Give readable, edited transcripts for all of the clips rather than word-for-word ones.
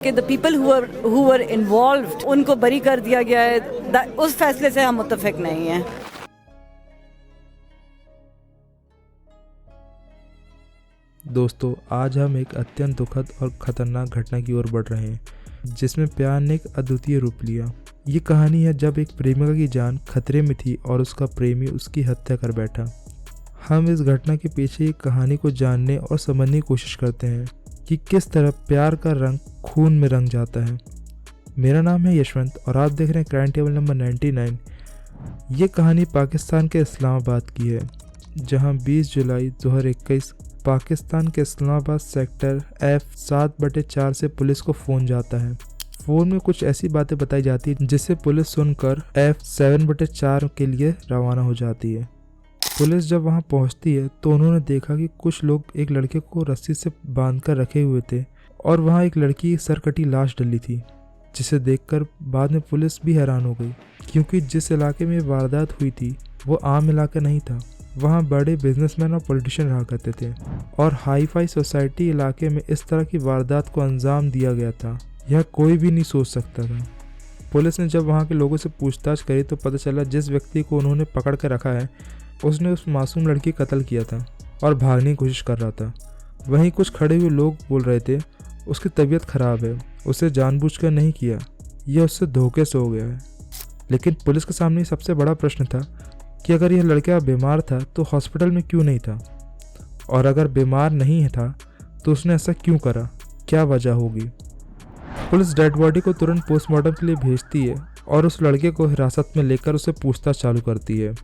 कि the people who were involved उनको बरी कर दिया गया है, उस फैसले से हम मुत्तफिक नहीं हैं। दोस्तों, आज हम एक अत्यंत दुखद और ख़तरनाक घटना की ओर बढ़ रहे हैं, जिसमें प्यार ने एक अद्वितीय रूप लिया। ये कहानी है जब एक प्रेमिका की जान खतरे में थी और उसका प्रेमी उसकी हत्या कर बैठा। हम इस घटना के पीछे की कहानी को जानने और समझने की कोशिश करते हैं कि किस तरह प्यार का रंग खून में रंग जाता है। मेरा नाम है यशवंत और आप देख रहे हैं क्राइम टेबल नंबर 99। ये कहानी पाकिस्तान के इस्लामाबाद की है, जहां 20 जुलाई 2021 पाकिस्तान के इस्लामाबाद सेक्टर F7/4 से पुलिस को फ़ोन जाता है। फ़ोन में कुछ ऐसी बातें बताई जाती हैं जिसे पुलिस सुनकर F7/4 के लिए रवाना हो जाती है। पुलिस जब वहां पहुंचती है तो उन्होंने देखा कि कुछ लोग एक लड़के को रस्सी से बांधकर रखे हुए थे और वहां एक लड़की की सरकटी लाश डली थी, जिसे देखकर बाद में पुलिस भी हैरान हो गई, क्योंकि जिस इलाके में वारदात हुई थी वो आम इलाका नहीं था। वहाँ बड़े बिजनेसमैन और पॉलिटिशियन रहा करते थे और हाई फाई सोसाइटी इलाके में इस तरह की वारदात को अंजाम दिया गया था, यह कोई भी नहीं सोच सकता था। पुलिस ने जब वहाँ के लोगों से पूछताछ करी तो पता चला जिस व्यक्ति को उन्होंने पकड़ कर रखा है उसने उस मासूम लड़की का कत्ल किया था और भागने की कोशिश कर रहा था। वहीं कुछ खड़े हुए लोग बोल रहे थे उसकी तबीयत खराब है, उसे जानबूझकर नहीं किया, यह उससे धोखे से हो गया है। लेकिन पुलिस के सामने सबसे बड़ा प्रश्न था कि अगर यह लड़का बीमार था तो हॉस्पिटल में क्यों नहीं था, और अगर बीमार नहीं था तो उसने ऐसा क्यों करा, क्या वजह होगी। पुलिस डेड बॉडी को तुरंत पोस्टमार्टम के लिए भेजती है और उस लड़के को हिरासत में लेकर उसे पूछताछ चालू करती है।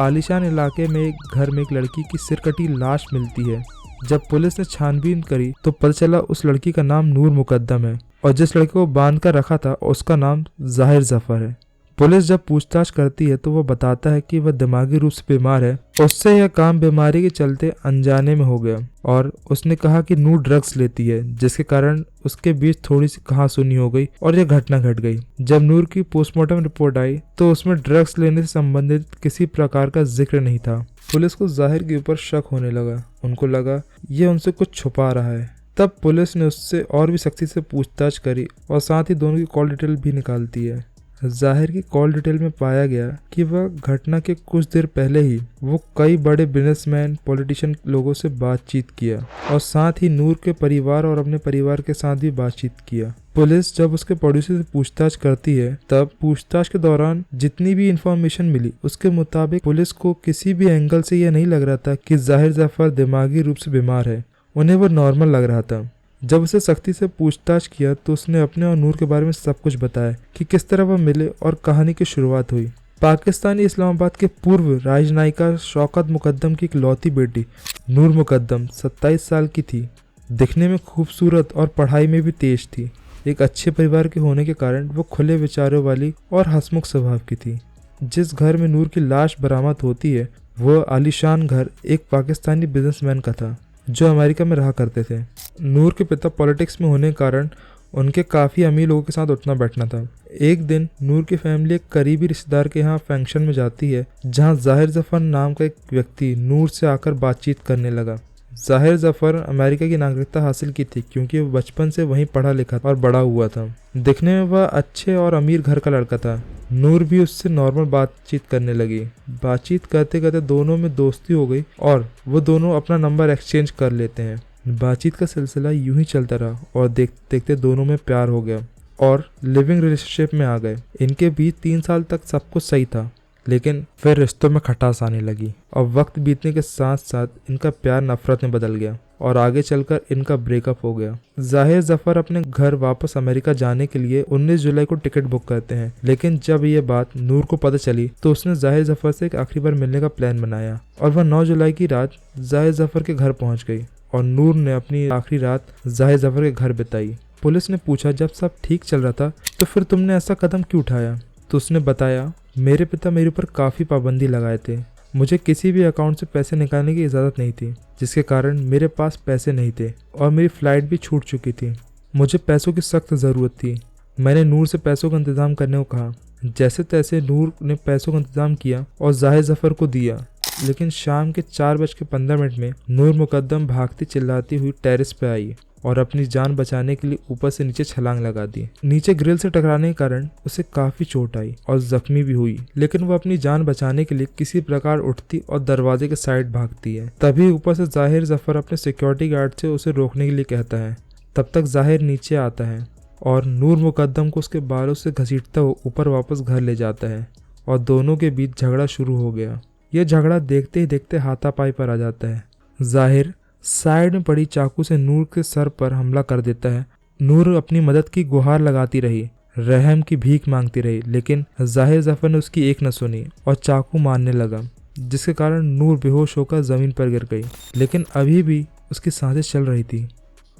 आलीशान इलाके में एक घर में एक लड़की की सिरकटी लाश मिलती है। जब पुलिस ने छानबीन करी तो पता चला उस लड़की का नाम नूर मुकद्दम है और जिस लड़के को बांध कर रखा था उसका नाम जाहिर जफर है। पुलिस जब पूछताछ करती है तो वह बताता है कि वह दिमागी रूप से बीमार है, उससे यह काम बीमारी के चलते अनजाने में हो गया, और उसने कहा कि नूर ड्रग्स लेती है, जिसके कारण उसके बीच थोड़ी सी कहासुनी हो गई और यह घटना घट गई। जब नूर की पोस्टमार्टम रिपोर्ट आई तो उसमें ड्रग्स लेने से संबंधित किसी प्रकार का जिक्र नहीं था। पुलिस को जाहिर के ऊपर शक होने लगा, उनको लगा यह उनसे कुछ छुपा रहा है। तब पुलिस ने उससे और भी सख्ती से पूछताछ करी और साथ ही दोनों की कॉल डिटेल भी निकालती है। जाहिर की कॉल डिटेल में पाया गया कि वह घटना के कुछ देर पहले ही वो कई बड़े बिजनेसमैन पॉलिटिशियन लोगों से बातचीत किया और साथ ही नूर के परिवार और अपने परिवार के साथ भी बातचीत किया। पुलिस जब उसके पड़ोसी से पूछताछ करती है तब पूछताछ के दौरान जितनी भी इंफॉर्मेशन मिली उसके मुताबिक पुलिस को किसी भी एंगल से यह नहीं लग रहा था कि जाहिर जफर दिमागी रूप से बीमार है, उन्हें वो नॉर्मल लग रहा था। जब उसे सख्ती से पूछताछ किया तो उसने अपने और नूर के बारे में सब कुछ बताया कि किस तरह वह मिले और कहानी की शुरुआत हुई। पाकिस्तानी इस्लामाबाद के पूर्व राजनायिका शौकत मुकद्दम की इकलौती बेटी नूर मुकद्दम 27 साल की थी। दिखने में खूबसूरत और पढ़ाई में भी तेज थी। एक अच्छे परिवार के होने के कारण वो खुले विचारों वाली और हंसमुख स्वभाव की थी। जिस घर में नूर की लाश बरामद होती है वह आलीशान घर एक पाकिस्तानी बिजनेसमैन का था जो अमेरिका में रहा करते थे। नूर के पिता पॉलिटिक्स में होने के कारण उनके काफ़ी अमीर लोगों के साथ उठना बैठना था। एक दिन नूर की फैमिली एक करीबी रिश्तेदार के यहाँ फंक्शन में जाती है, जहाँ जाहिर जफर नाम का एक व्यक्ति नूर से आकर बातचीत करने लगा। जाहिर जफर अमेरिका की नागरिकता हासिल की थी क्योंकि वो बचपन से वहीं पढ़ा लिखा और बड़ा हुआ था। दिखने में वह अच्छे और अमीर घर का लड़का था। नूर भी उससे नॉर्मल बातचीत करने लगी। बातचीत करते करते दोनों में दोस्ती हो गई और वो दोनों अपना नंबर एक्सचेंज कर लेते हैं। बातचीत का सिलसिला यूं ही चलता रहा और देखते देखते दोनों में प्यार हो गया और लिविंग रिलेशनशिप में आ गए। इनके बीच 3 साल तक सब कुछ सही था, लेकिन फिर रिश्तों में खटास आने लगी और वक्त बीतने के साथ साथ इनका प्यार नफरत में बदल गया और आगे चलकर इनका ब्रेकअप हो गया। जाहिर जफर अपने घर वापस अमेरिका जाने के लिए 19 जुलाई को टिकट बुक करते हैं, लेकिन जब ये बात नूर को पता चली तो उसने जाहिर जफर से एक आखिरी बार मिलने का प्लान बनाया और वह 9 जुलाई की रात जाहिर जफर के घर पहुंच गई और नूर ने अपनी आखिरी रात जाहिर जफर के घर बिताई। पुलिस ने पूछा जब सब ठीक चल रहा था तो फिर तुमने ऐसा कदम क्यों उठाया, तो उसने बताया मेरे पिता मेरे ऊपर काफ़ी पाबंदी लगाए थे। मुझे किसी भी अकाउंट से पैसे निकालने की इजाज़त नहीं थी, जिसके कारण मेरे पास पैसे नहीं थे और मेरी फ़्लाइट भी छूट चुकी थी। मुझे पैसों की सख्त ज़रूरत थी। मैंने नूर से पैसों का इंतज़ाम करने को कहा। जैसे तैसे नूर ने पैसों का इंतज़ाम किया और जाहिर जफर को दिया, लेकिन शाम के 4:15 में नूर मुकद्दम भागती चिल्लाती हुई टेरेस पे आई और अपनी जान बचाने के लिए ऊपर से नीचे छलांग लगा दी। नीचे ग्रिल से टकराने के कारण उसे काफी चोट आई और जख्मी भी हुई, लेकिन वो अपनी जान बचाने के लिए किसी प्रकार उठती और दरवाजे के साइड भागती है। तभी ऊपर से जाहिर जफर अपने सिक्योरिटी गार्ड से उसे रोकने के लिए कहता है। तब तक जाहिर नीचे आता है और नूर मुकद्दम को उसके बालों से घसीटता हुआ ऊपर वापस घर ले जाता है और दोनों के बीच झगड़ा शुरू हो गया। यह झगड़ा देखते ही देखते हाथापाई पर आ जाता है। जाहिर साइड में पड़ी चाकू से नूर के सर पर हमला कर देता है। नूर अपनी मदद की गुहार लगाती रही, रहम की भीख मांगती रही, लेकिन जाहिर जफर ने उसकी एक न सुनी और चाकू मारने लगा, जिसके कारण नूर बेहोश होकर जमीन पर गिर गई। लेकिन अभी भी उसकी सांसें चल रही थी।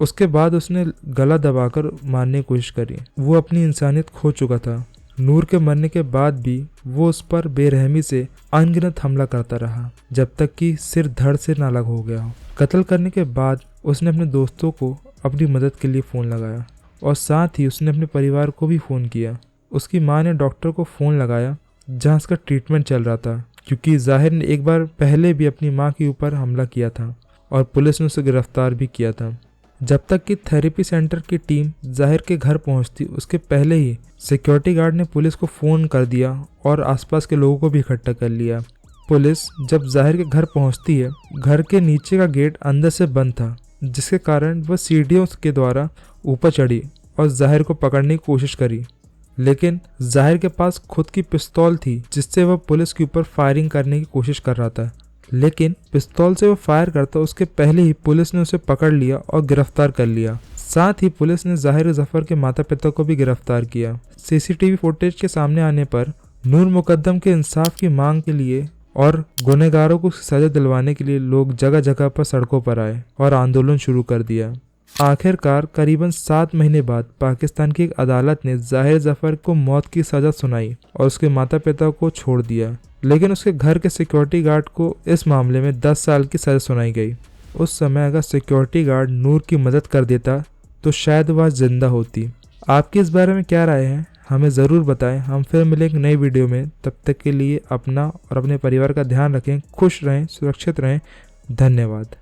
उसके बाद उसने गला दबाकर मारने की कोशिश करी। वो अपनी इंसानियत खो चुका था। नूर के मरने के बाद भी वो उस पर बेरहमी से अनगिनत हमला करता रहा, जब तक कि सिर धड़ से न अलग हो गया हो। कत्ल करने के बाद उसने अपने दोस्तों को अपनी मदद के लिए फ़ोन लगाया और साथ ही उसने अपने परिवार को भी फ़ोन किया। उसकी मां ने डॉक्टर को फ़ोन लगाया जहां उसका ट्रीटमेंट चल रहा था, क्योंकि जाहिर ने एक बार पहले भी अपनी मां के ऊपर हमला किया था और पुलिस ने उसे गिरफ्तार भी किया था। जब तक कि थेरेपी सेंटर की टीम जाहिर के घर पहुंचती, उसके पहले ही सिक्योरिटी गार्ड ने पुलिस को फ़ोन कर दिया और आसपास के लोगों को भी इकट्ठा कर लिया। पुलिस जब जाहिर के घर पहुंचती है, घर के नीचे का गेट अंदर से बंद था, जिसके कारण वह सीढ़ियों के द्वारा ऊपर चढ़ी और जाहिर को पकड़ने की कोशिश करी। लेकिन जाहिर के पास खुद की पिस्तौल थी, जिससे वह पुलिस के ऊपर फायरिंग करने की कोशिश कर रहा था। लेकिन पिस्तौल से वह फायर करता उसके पहले ही पुलिस ने उसे पकड़ लिया और गिरफ्तार कर लिया। साथ ही पुलिस ने जाहिर जफर के माता पिता को भी गिरफ्तार किया। सीसीटीवी फुटेज के सामने आने पर नूर मुकद्दम के इंसाफ की मांग के लिए और गुनहगारों को सजा दिलवाने के लिए लोग जगह जगह पर सड़कों पर आए और आंदोलन शुरू कर दिया। आखिरकार करीबन 7 महीने बाद पाकिस्तान की एक अदालत ने जाहिर जफर को मौत की सजा सुनाई और उसके माता पिता को छोड़ दिया। लेकिन उसके घर के सिक्योरिटी गार्ड को इस मामले में 10 साल की सजा सुनाई गई। उस समय अगर सिक्योरिटी गार्ड नूर की मदद कर देता तो शायद वह जिंदा होती। आपकी इस बारे में क्या राय है, हमें ज़रूर बताएं। हम फिर मिलेंगे नई वीडियो में। तब तक के लिए अपना और अपने परिवार का ध्यान रखें, खुश रहें, सुरक्षित रहें। धन्यवाद।